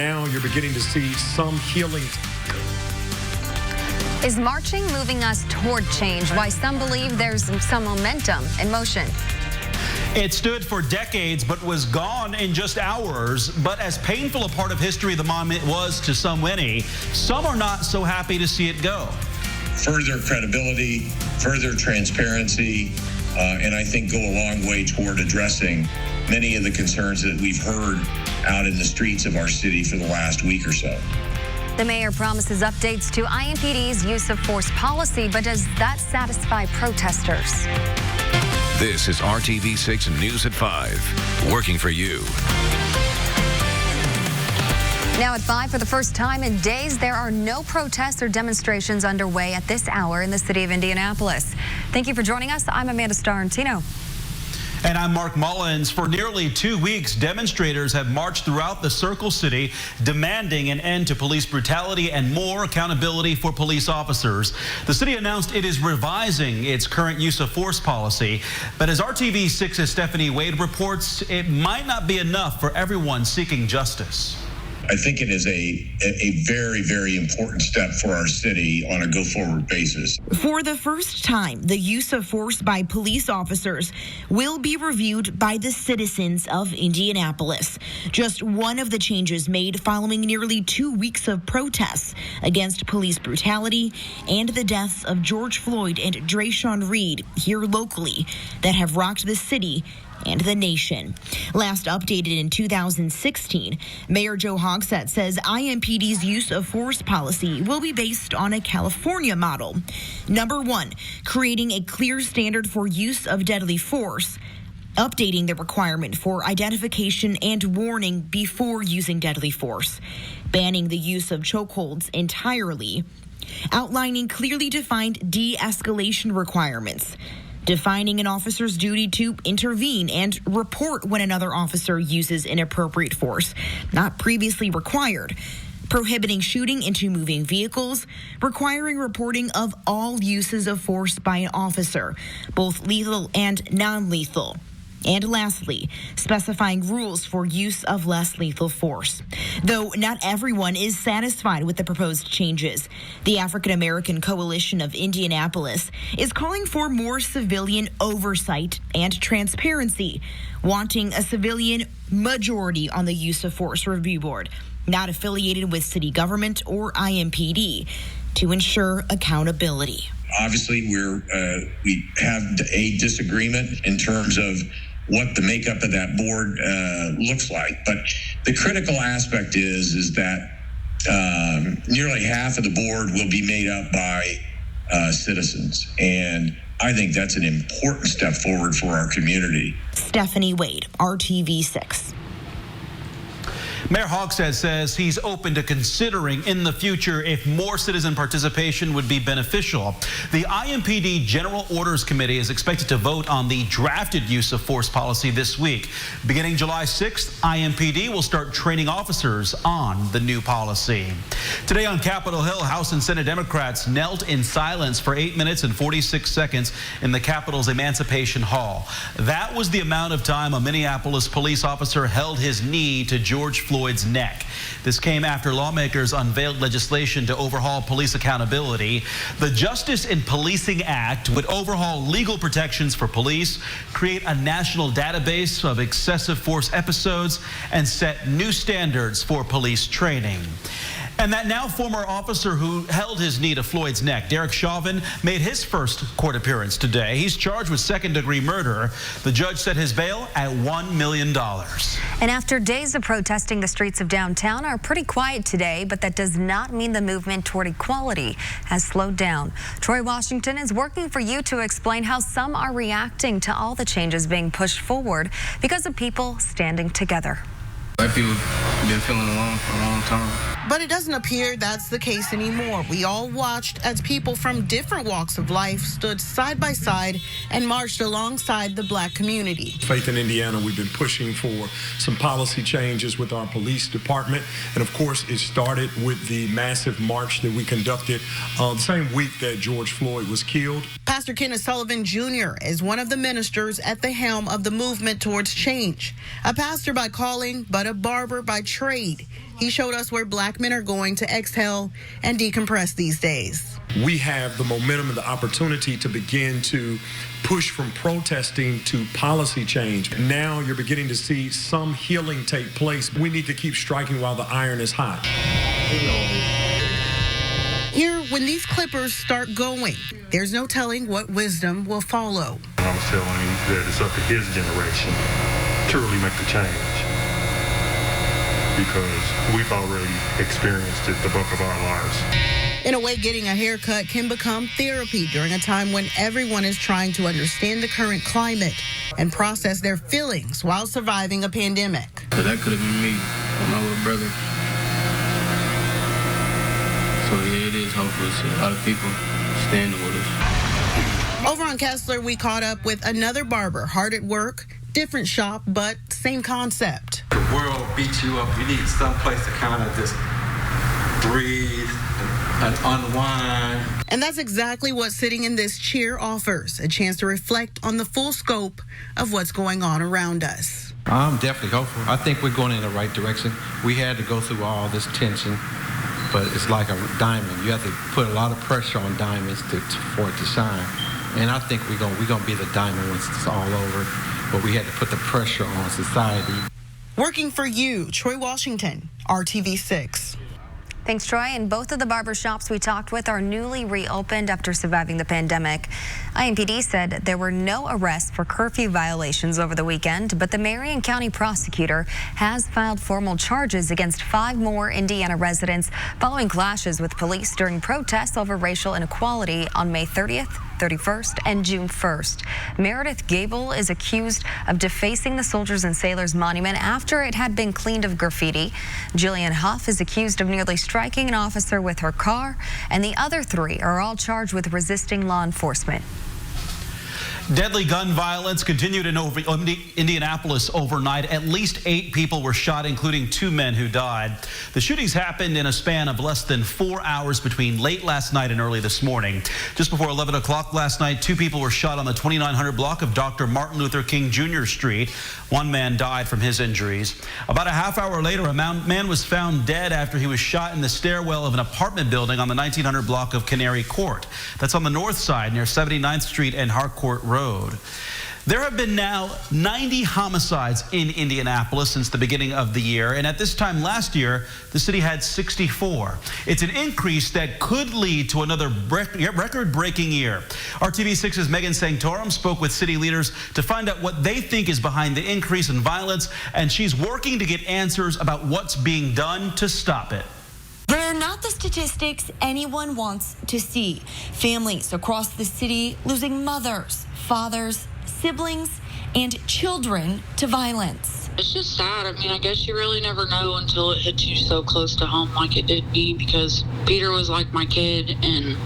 now you're beginning to see some healing. Is marching moving us toward change? Why some believe there's some momentum in motion. It stood for decades, but was gone in just hours. But as painful a part of history the monument was to so many, some are not so happy to see it go. Further credibility, further transparency, and I think go a long way toward addressing many of the concerns that we've heard out in the streets of our city for the last week or so. The mayor promises updates to IMPD's use of force policy, but does that satisfy protesters? This is RTV6 News at 5, working for you. Now at 5, for the first time in days, there are no protests or demonstrations underway at this hour in the city of Indianapolis. Thank you for joining us. I'm Amanda Starantino. And I'm Mark Mullins. For nearly 2 weeks, demonstrators have marched throughout the Circle City demanding an end to police brutality and more accountability for police officers. The city announced it is revising its current use of force policy. But as RTV6's Stephanie Wade reports, it might not be enough for everyone seeking justice. I think it is a very, very important step for our city on a go-forward basis. For the first time, the use of force by police officers will be reviewed by the citizens of Indianapolis. Just one of the changes made following nearly 2 weeks of protests against police brutality and the deaths of George Floyd and Drayshawn Reed here locally that have rocked the city and the nation. Last updated in 2016, Mayor Joe Hogsett says IMPD's use of force policy will be based on a California model. Number 1, creating a clear standard for use of deadly force, updating the requirement for identification and warning before using deadly force, banning the use of chokeholds entirely, outlining clearly defined de-escalation requirements, defining an officer's duty to intervene and report when another officer uses inappropriate force, not previously required, prohibiting shooting into moving vehicles, requiring reporting of all uses of force by an officer, both lethal and non-lethal. And lastly, specifying rules for use of less lethal force. Though not everyone is satisfied with the proposed changes, the African American Coalition of Indianapolis is calling for more civilian oversight and transparency, wanting a civilian majority on the use of force review board, not affiliated with city government or IMPD, to ensure accountability. Obviously, we have a disagreement in terms of what the makeup of that board looks like. But the critical aspect is that nearly half of the board will be made up by citizens. And I think that's an important step forward for our community. Stephanie Wade, RTV6. Mayor Hogsett says he's open to considering in the future if more citizen participation would be beneficial. The IMPD General Orders Committee is expected to vote on the drafted use of force policy this week. Beginning July 6th, IMPD will start training officers on the new policy. Today on Capitol Hill, House and Senate Democrats knelt in silence for 8 minutes and 46 seconds in the Capitol's Emancipation Hall. That was the amount of time a Minneapolis police officer held his knee to George Floyd's neck. This came after lawmakers unveiled legislation to overhaul police accountability. The Justice in Policing Act would overhaul legal protections for police, create a national database of excessive force episodes, and set new standards for police training. And that now former officer who held his knee to Floyd's neck, Derek Chauvin, made his first court appearance today. He's charged with second-degree murder. The judge set his bail at $1 million. And after days of protesting, the streets of downtown are pretty quiet today, but that does not mean the movement toward equality has slowed down. Troy Washington is working for you to explain how some are reacting to all the changes being pushed forward because of people standing together. Black people have been feeling alone for a long time. But it doesn't appear that's the case anymore. We all watched as people from different walks of life stood side by side and marched alongside the black community. Faith in Indiana, we've been pushing for some policy changes with our police department. And of course, it started with the massive march that we conducted the same week that George Floyd was killed. Pastor Kenneth Sullivan Jr. is one of the ministers at the helm of the movement towards change. A pastor by calling, but a barber by trade. He showed us where black men are going to exhale and decompress these days. We have the momentum and the opportunity to begin to push from protesting to policy change. Now you're beginning to see some healing take place. We need to keep striking while the iron is hot. Here, when these clippers start going, there's no telling what wisdom will follow. I was telling him that it's up to his generation to really make the change, because we've already experienced it the bulk of our lives. In a way, getting a haircut can become therapy during a time when everyone is trying to understand the current climate and process their feelings while surviving a pandemic. So that could have been me or my little brother. So yeah, it is hopeless. A lot of people standing with us. Over on Kessler, we caught up with another barber, hard at work, different shop, but same concept. The world beats you up. You need some place to kind of just breathe and unwind. And that's exactly what sitting in this chair offers, a chance to reflect on the full scope of what's going on around us. I'm definitely hopeful. I think we're going in the right direction. We had to go through all this tension, but it's like a diamond. You have to put a lot of pressure on diamonds for it to shine. And I think we're gonna be the diamond once it's all over. But we had to put the pressure on society. Working for you, Troy Washington, RTV6. Thanks, Troy. And both of the barber shops we talked with are newly reopened after surviving the pandemic. IMPD said there were no arrests for curfew violations over the weekend, but the Marion County prosecutor has filed formal charges against 5 more Indiana residents following clashes with police during protests over racial inequality on May 30th, 31st, and June 1st. Meredith Gable is accused of defacing the Soldiers and Sailors Monument after it had been cleaned of graffiti. Jillian Huff is accused of nearly striking an officer with her car, and the other 3 are all charged with resisting law enforcement. Deadly gun violence continued in Indianapolis overnight. At least 8 people were shot, including 2 men who died. The shootings happened in a span of less than 4 hours between late last night and early this morning. Just before 11 o'clock last night, 2 people were shot on the 2900 block of Dr. Martin Luther King Jr. Street. 1 man died from his injuries. About a half hour later, a man was found dead after he was shot in the stairwell of an apartment building on the 1900 block of Canary Court. That's on the north side near 79th Street and Harcourt Road. There have been now 90 homicides in Indianapolis since the beginning of the year, and at this time last year, the city had 64. It's an increase that could lead to another record-breaking year. RTV6's Megan Sanctorum spoke with city leaders to find out what they think is behind the increase in violence, and she's working to get answers about what's being done to stop it. They're not the statistics anyone wants to see. Families across the city losing mothers, fathers, siblings, and children to violence. It's just sad. I mean, I guess you really never know until it hits you so close to home like it did me, because Peter was like my kid, and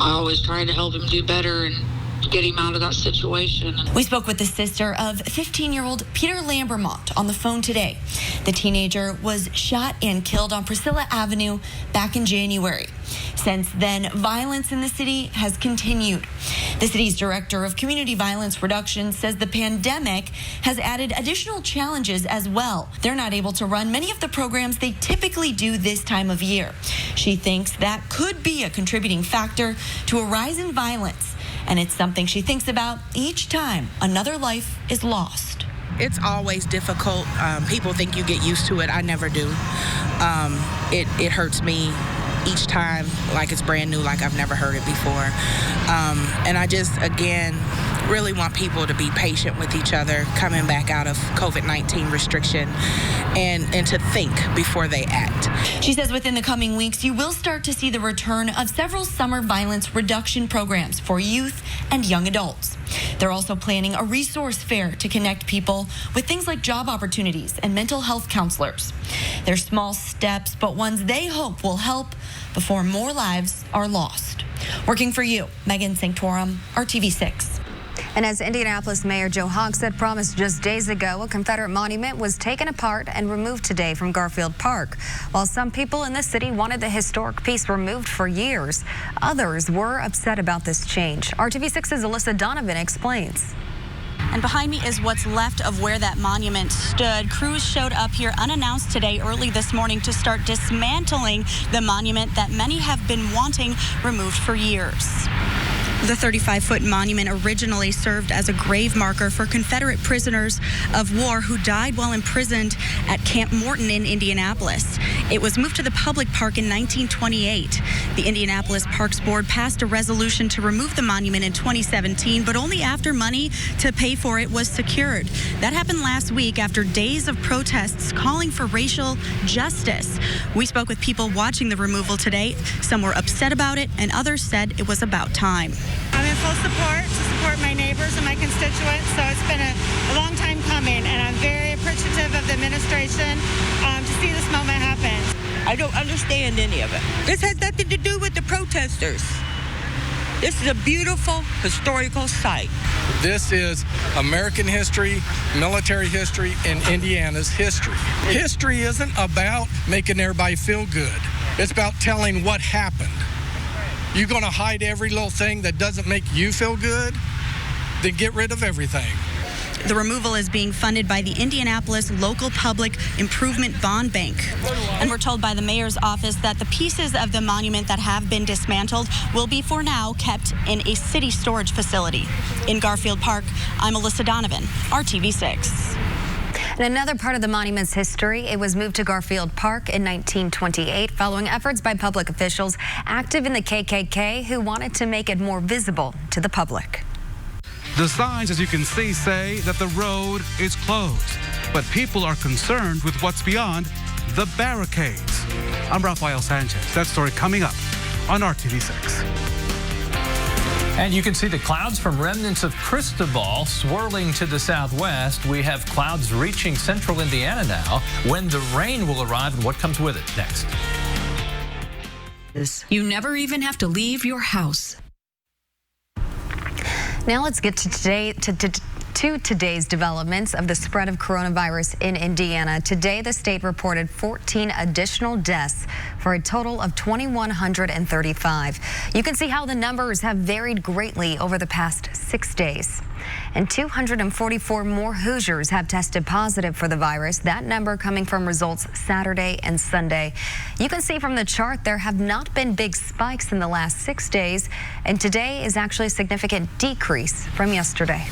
I always tried to help him do better and get him out of that situation. We spoke with the sister of 15-year-old Peter Lambermont on the phone today. The teenager was shot and killed on Priscilla Avenue back in January. Since then, violence in the city has continued. The city's director of community violence reduction says the pandemic has added additional challenges as well. They're not able to run many of the programs they typically do this time of year. She thinks that could be a contributing factor to a rise in violence, and it's something she thinks about each time another life is lost. It's always difficult. People think you get used to it. I never do. It hurts me each time like it's brand new, like I've never heard it before. And I just, again, really want people to be patient with each other coming back out of COVID-19 restriction and to think before they act. She says within the coming weeks, you will start to see the return of several summer violence reduction programs for youth and young adults. They're also planning a resource fair to connect people with things like job opportunities and mental health counselors. They're small steps, but ones they hope will help before more lives are lost. Working for you, Megan Sanctorum, RTV6. And as Indianapolis Mayor Joe Hogsett promised just days ago, a Confederate monument was taken apart and removed today from Garfield Park. While some people in the city wanted the historic piece removed for years, others were upset about this change. RTV6's Alyssa Donovan explains. And behind me is what's left of where that monument stood. Crews showed up here unannounced today early this morning to start dismantling the monument that many have been wanting removed for years. The 35-foot monument originally served as a grave marker for Confederate prisoners of war who died while imprisoned at Camp Morton in Indianapolis. It was moved to the public park in 1928. The Indianapolis Parks Board passed a resolution to remove the monument in 2017, but only after money to pay for it was secured. That happened last week after days of protests calling for racial justice. We spoke with people watching the removal today. Some were upset about it, and others said it was about time. I'm in full support to support my neighbors and my constituents, so it's been a long time coming, and I'm very appreciative of the administration to see this moment happen. I don't understand any of it. This has nothing to do with the protesters. This is a beautiful historical site. This is American history, military history, and Indiana's history. History isn't about making everybody feel good. It's about telling what happened. You're going to hide every little thing that doesn't make you feel good? Then get rid of everything. The removal is being funded by the Indianapolis Local Public Improvement Bond Bank. And we're told by the mayor's office that the pieces of the monument that have been dismantled will be, for now, kept in a city storage facility. In Garfield Park, I'm Alyssa Donovan, RTV6. In another part of the monument's history, it was moved to Garfield Park in 1928 following efforts by public officials active in the KKK who wanted to make it more visible to the public. The signs, as you can see, say that the road is closed, but people are concerned with what's beyond the barricades. I'm Rafael Sanchez. That story coming up on RTV6. And you can see the clouds from remnants of Cristobal swirling to the southwest. We have clouds reaching central Indiana now. When the rain will arrive and what comes with it next. You never even have to leave your house. Now let's get to today's developments of the spread of coronavirus in Indiana. Today, the state reported 14 additional deaths for a total of 2,135. You can see how the numbers have varied greatly over the past 6 days. And 244 more Hoosiers have tested positive for the virus. That number coming from results Saturday and Sunday. You can see from the chart there have not been big spikes in the last 6 days, and today is actually a significant decrease from yesterday.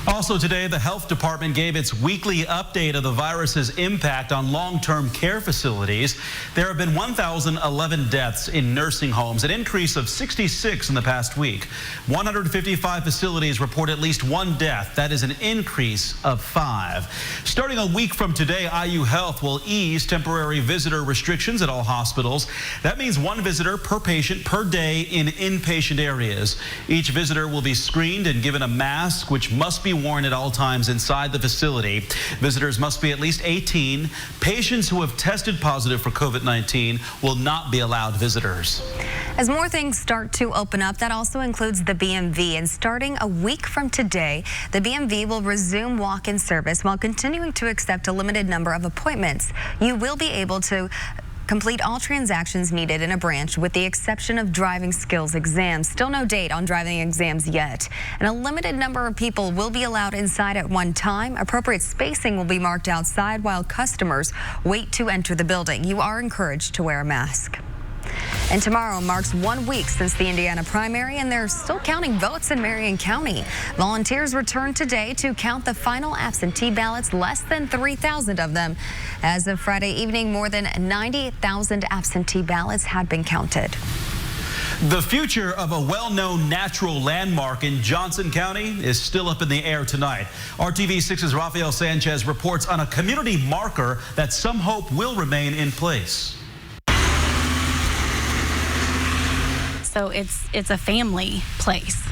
Also today, the health department gave its weekly update of the virus's impact on long-term care facilities. There have been 1,011 deaths in nursing homes, an increase of 66 in the past week. 155 facilities report at least one death. That is an increase of 5. Starting a week from today, IU Health will ease temporary visitor restrictions at all hospitals. That means one visitor per patient per day in inpatient areas. Each visitor will be screened and given a mask, which must be worn at all times inside the facility. Visitors must be at least 18. Patients who have tested positive for COVID-19 will not be allowed visitors. As more things start to open up, that also includes the BMV. And starting a week from today, the BMV will resume walk-in service while continuing to accept a limited number of appointments. You will be able to complete all transactions needed in a branch with the exception of driving skills exams. Still no date on driving exams yet. And a limited number of people will be allowed inside at one time. Appropriate spacing will be marked outside while customers wait to enter the building. You are encouraged to wear a mask. And tomorrow marks 1 week since the Indiana primary, and they're still counting votes in Marion County. Volunteers returned today to count the final absentee ballots, less than 3,000 of them. As of Friday evening, more than 90,000 absentee ballots had been counted. The future of a well-known natural landmark in Johnson County is still up in the air tonight. RTV6's Rafael Sanchez reports on a community marker that some hope will remain in place. So it's a family place.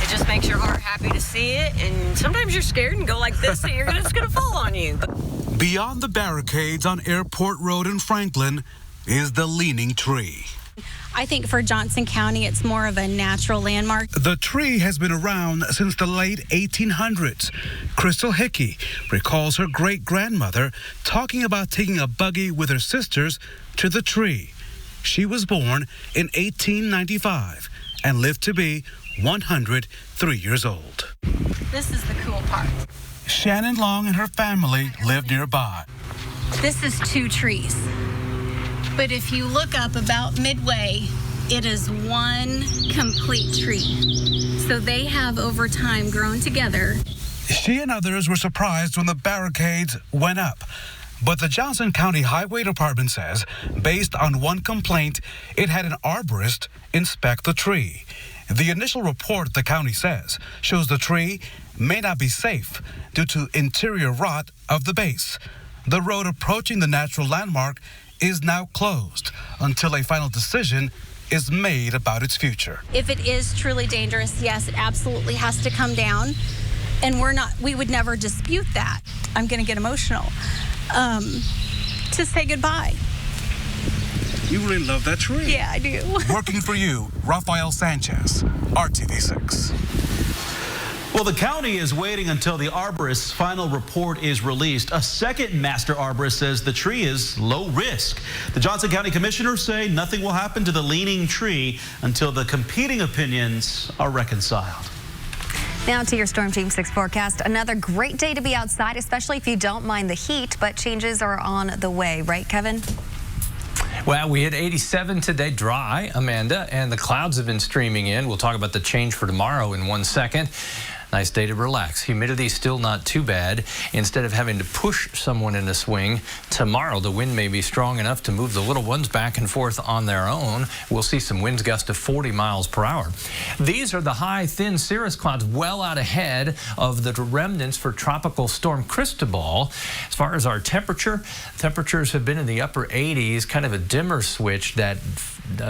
It just makes your heart happy to see it, and sometimes you're scared and go like this, and it's going to fall on you. Beyond the barricades on Airport Road in Franklin is the Leaning Tree. I think for Johnson County, it's more of a natural landmark. The tree has been around since the late 1800s. Crystal Hickey recalls her great-grandmother talking about taking a buggy with her sisters to the tree. She was born in 1895 and lived to be 103 years old. This is the cool part. Shannon Long and her family live nearby. This is 2 trees. But if you look up about midway, it is one complete tree. So they have over time grown together. She and others were surprised when the barricades went up. But the Johnson County Highway Department says, based on one complaint, it had an arborist inspect the tree. The initial report, the county says, shows the tree may not be safe due to interior rot of the base. The road approaching the natural landmark is now closed until a final decision is made about its future. If it is truly dangerous, yes, it absolutely has to come down. And we would never dispute that. I'm going to get emotional. To say goodbye. You really love that tree. Yeah, I do. Working for you, Rafael Sanchez, RTV6. Well, the county is waiting until the arborist's final report is released. A second master arborist says the tree is low risk. The Johnson County commissioners say nothing will happen to the leaning tree until the competing opinions are reconciled. Now to your Storm Team 6 forecast. Another great day to be outside, especially if you don't mind the heat, but changes are on the way, right, Kevin? Well, we hit 87 today, dry, Amanda, and the clouds have been streaming in. We'll talk about the change for tomorrow in 1 second. Nice day to relax. Humidity still not too bad. Instead of having to push someone in a swing, tomorrow the wind may be strong enough to move the little ones back and forth on their own. We'll see some winds gusts to 40 miles per hour. These are the high, thin cirrus clouds well out ahead of the remnants for Tropical Storm Cristobal. As far as our temperatures have been in the upper 80s, kind of a dimmer switch, that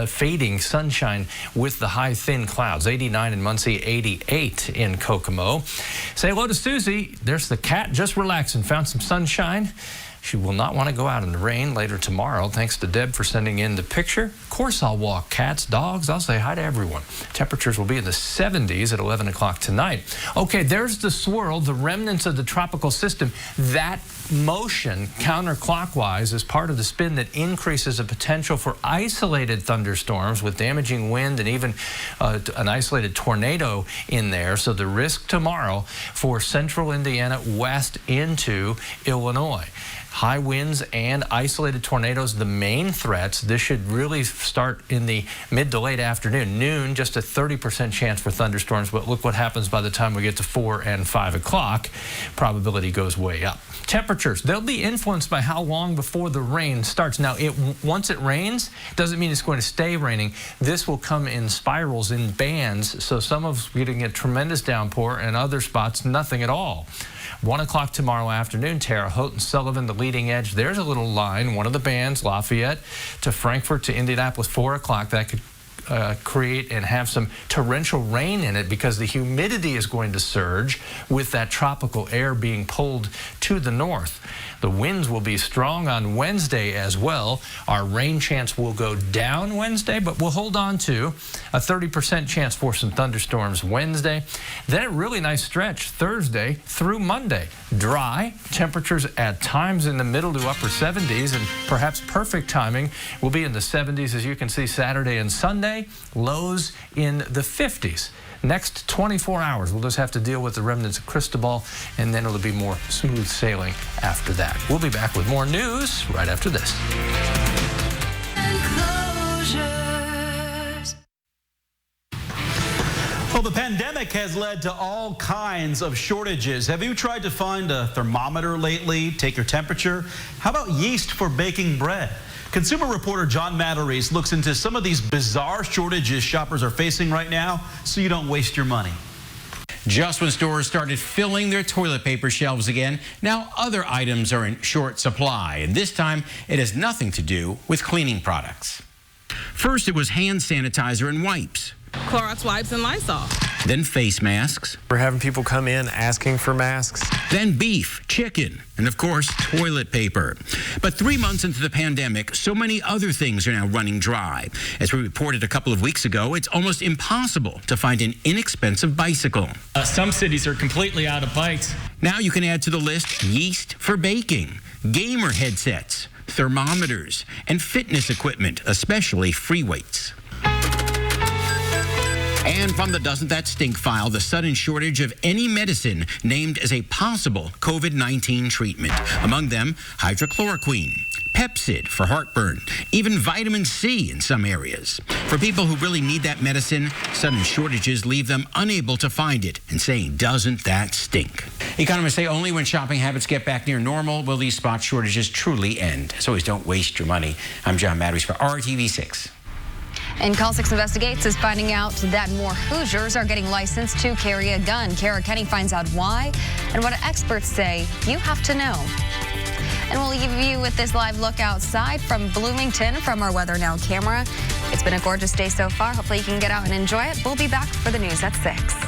fading sunshine with the high, thin clouds. 89 in Muncie, 88 in Kokomo. Say hello to Susie. There's the cat just relaxing, found some sunshine. She will not want to go out in the rain later tomorrow. Thanks to Deb for sending in the picture. Of course I'll walk cats, dogs. I'll say hi to everyone. Temperatures will be in the 70s at 11 o'clock tonight. Okay, there's the swirl, the remnants of the tropical system. That motion counterclockwise is part of the spin that increases the potential for isolated thunderstorms with damaging wind and even an isolated tornado in there. So the risk tomorrow for central Indiana west into Illinois. High winds and isolated tornadoes, the main threats. This should really start in the mid to late afternoon. Noon, just a 30% chance for thunderstorms, but look what happens by the time we get to 4 and 5 o'clock. Probability goes way up. Temperatures, they'll be influenced by how long before the rain starts. Now, once it rains, doesn't mean it's going to stay raining. This will come in spirals, in bands, so some of us are getting a tremendous downpour and other spots, nothing at all. 1 o'clock tomorrow afternoon, Terre Haute and Sullivan, the leading edge. There's a little line, one of the bands, Lafayette to Frankfort to Indianapolis, 4 o'clock. That could create and have some torrential rain in it because the humidity is going to surge with that tropical air being pulled to the north. The winds will be strong on Wednesday as well. Our rain chance will go down Wednesday, but we'll hold on to a 30% chance for some thunderstorms Wednesday. Then a really nice stretch Thursday through Monday. Dry, temperatures at times in the middle to upper 70s, and perhaps perfect timing will be in the 70s, as you can see Saturday and Sunday. Lows in the 50s. Next 24 hours, we'll just have to deal with the remnants of Cristobal, and then it'll be more smooth sailing after that. We'll be back with more news right after this. Well, the pandemic has led to all kinds of shortages. Have you tried to find a thermometer lately, take your temperature? How about yeast for baking bread? Consumer reporter John Matarese looks into some of these bizarre shortages shoppers are facing right now so you don't waste your money. Just when stores started filling their toilet paper shelves again, now other items are in short supply, and this time it has nothing to do with cleaning products. First, it was hand sanitizer and wipes. Clorox wipes and Lysol. Then face masks. We're having people come in asking for masks. Then beef, chicken, and of course, toilet paper. But 3 months into the pandemic, so many other things are now running dry. As we reported a couple of weeks ago, it's almost impossible to find an inexpensive bicycle. Some cities are completely out of bikes. Now you can add to the list yeast for baking, gamer headsets, thermometers, and fitness equipment, especially free weights. And from the Doesn't That Stink file, the sudden shortage of any medicine named as a possible COVID-19 treatment. Among them, hydrochloroquine, Pepcid for heartburn, even vitamin C in some areas. For people who really need that medicine, sudden shortages leave them unable to find it and saying, doesn't that stink? Economists say only when shopping habits get back near normal will these spot shortages truly end. So always don't waste your money. I'm John Matteries for RTV6. And Call 6 Investigates is finding out that more Hoosiers are getting licensed to carry a gun. Kara Kenny finds out why and what experts say you have to know. And we'll leave you with this live look outside from Bloomington from our Weather Now camera. It's been a gorgeous day so far. Hopefully you can get out and enjoy it. We'll be back for the news at 6.